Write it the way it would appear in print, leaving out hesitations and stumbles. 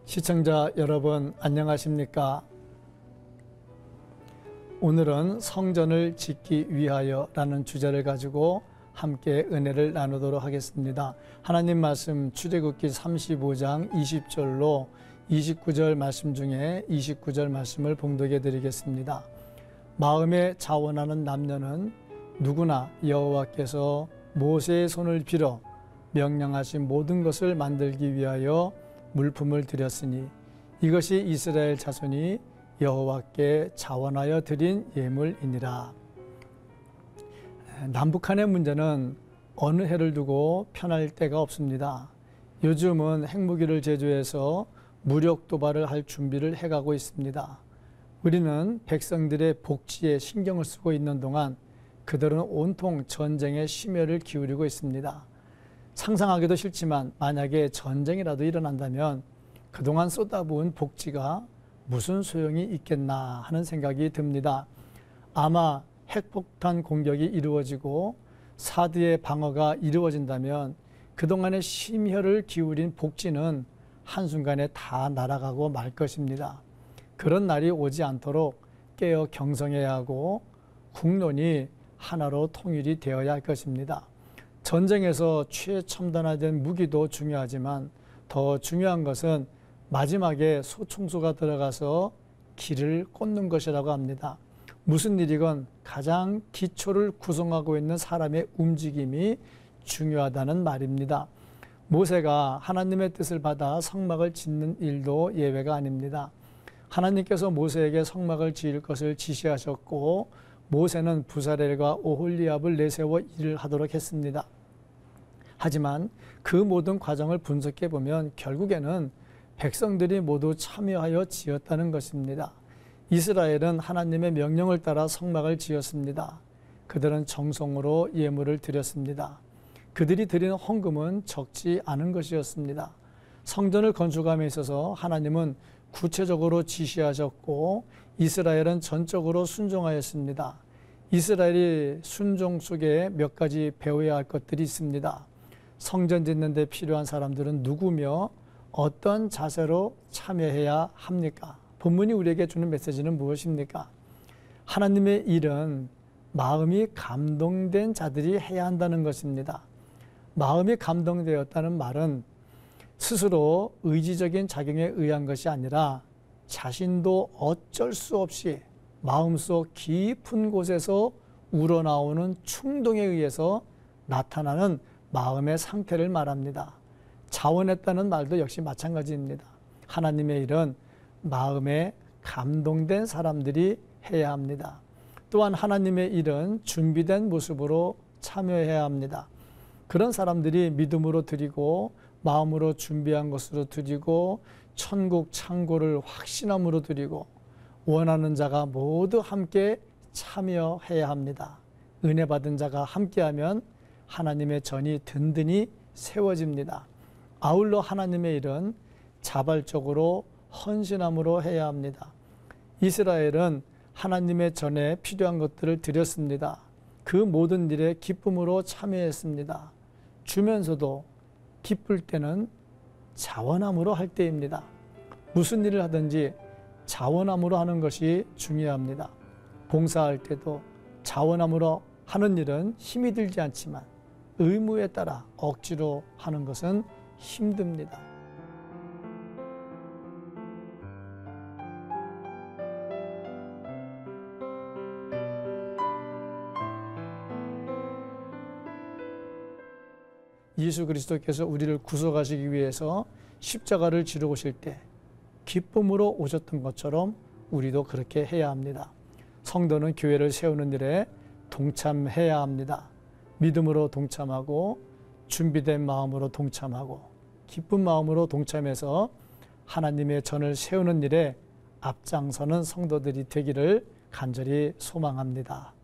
시청자 여러분 안녕하십니까? 오늘은 성전을 짓기 위하여 라는 주제를 가지고 함께 은혜를 나누도록 하겠습니다. 하나님 말씀 출애굽기 35장 20절로 29절 말씀 중에 29절 말씀을 봉독해 드리겠습니다. 마음에 자원하는 남녀는 누구나 여호와께서 모세의 손을 빌어 명령하신 모든 것을 만들기 위하여 물품을 드렸으니 이것이 이스라엘 자손이 여호와께 자원하여 드린 예물이니라. 남북한의 문제는 어느 해를 두고 편할 때가 없습니다. 요즘은 핵무기를 제조해서 무력 도발을 할 준비를 해가고 있습니다. 우리는 백성들의 복지에 신경을 쓰고 있는 동안 그들은 온통 전쟁에 심혈을 기울이고 있습니다. 상상하기도 싫지만 만약에 전쟁이라도 일어난다면 그동안 쏟아부은 복지가 무슨 소용이 있겠나 하는 생각이 듭니다. 아마 핵폭탄 공격이 이루어지고 사드의 방어가 이루어진다면 그동안의 심혈을 기울인 복지는 한순간에 다 날아가고 말 것입니다. 그런 날이 오지 않도록 깨어 경성해야 하고 국론이 하나로 통일이 되어야 할 것입니다. 전쟁에서 최첨단화된 무기도 중요하지만 더 중요한 것은 마지막에 소총수가 들어가서 길을 꽂는 것이라고 합니다. 무슨 일이건 가장 기초를 구성하고 있는 사람의 움직임이 중요하다는 말입니다. 모세가 하나님의 뜻을 받아 성막을 짓는 일도 예외가 아닙니다. 하나님께서 모세에게 성막을 지을 것을 지시하셨고 모세는 부사렐과 오홀리압을 내세워 일을 하도록 했습니다. 하지만 그 모든 과정을 분석해 보면 결국에는 백성들이 모두 참여하여 지었다는 것입니다. 이스라엘은 하나님의 명령을 따라 성막을 지었습니다. 그들은 정성으로 예물을 드렸습니다. 그들이 드린 헌금은 적지 않은 것이었습니다. 성전을 건축함에 있어서 하나님은 구체적으로 지시하셨고 이스라엘은 전적으로 순종하였습니다. 이스라엘이 순종 속에 몇 가지 배워야 할 것들이 있습니다. 성전 짓는 데 필요한 사람들은 누구며 어떤 자세로 참여해야 합니까? 본문이 우리에게 주는 메시지는 무엇입니까? 하나님의 일은 마음이 감동된 자들이 해야 한다는 것입니다. 마음이 감동되었다는 말은 스스로 의지적인 작용에 의한 것이 아니라 자신도 어쩔 수 없이 마음속 깊은 곳에서 우러나오는 충동에 의해서 나타나는 마음의 상태를 말합니다. 자원했다는 말도 역시 마찬가지입니다. 하나님의 일은 마음에 감동된 사람들이 해야 합니다. 또한 하나님의 일은 준비된 모습으로 참여해야 합니다. 그런 사람들이 믿음으로 드리고 마음으로 준비한 것으로 드리고 천국 창고를 확신함으로 드리고 원하는 자가 모두 함께 참여해야 합니다. 은혜 받은 자가 함께하면 하나님의 전이 든든히 세워집니다. 아울러 하나님의 일은 자발적으로 헌신함으로 해야 합니다. 이스라엘은 하나님의 전에 필요한 것들을 드렸습니다. 그 모든 일에 기쁨으로 참여했습니다. 주면서도 기쁠 때는 자원함으로 할 때입니다. 무슨 일을 하든지 자원함으로 하는 것이 중요합니다. 봉사할 때도 자원함으로 하는 일은 힘이 들지 않지만 의무에 따라 억지로 하는 것은 힘듭니다. 예수 그리스도께서 우리를 구속하시기 위해서 십자가를 지러 오실 때 기쁨으로 오셨던 것처럼 우리도 그렇게 해야 합니다. 성도는 교회를 세우는 일에 동참해야 합니다. 믿음으로 동참하고 준비된 마음으로 동참하고 기쁜 마음으로 동참해서 하나님의 전을 세우는 일에 앞장서는 성도들이 되기를 간절히 소망합니다.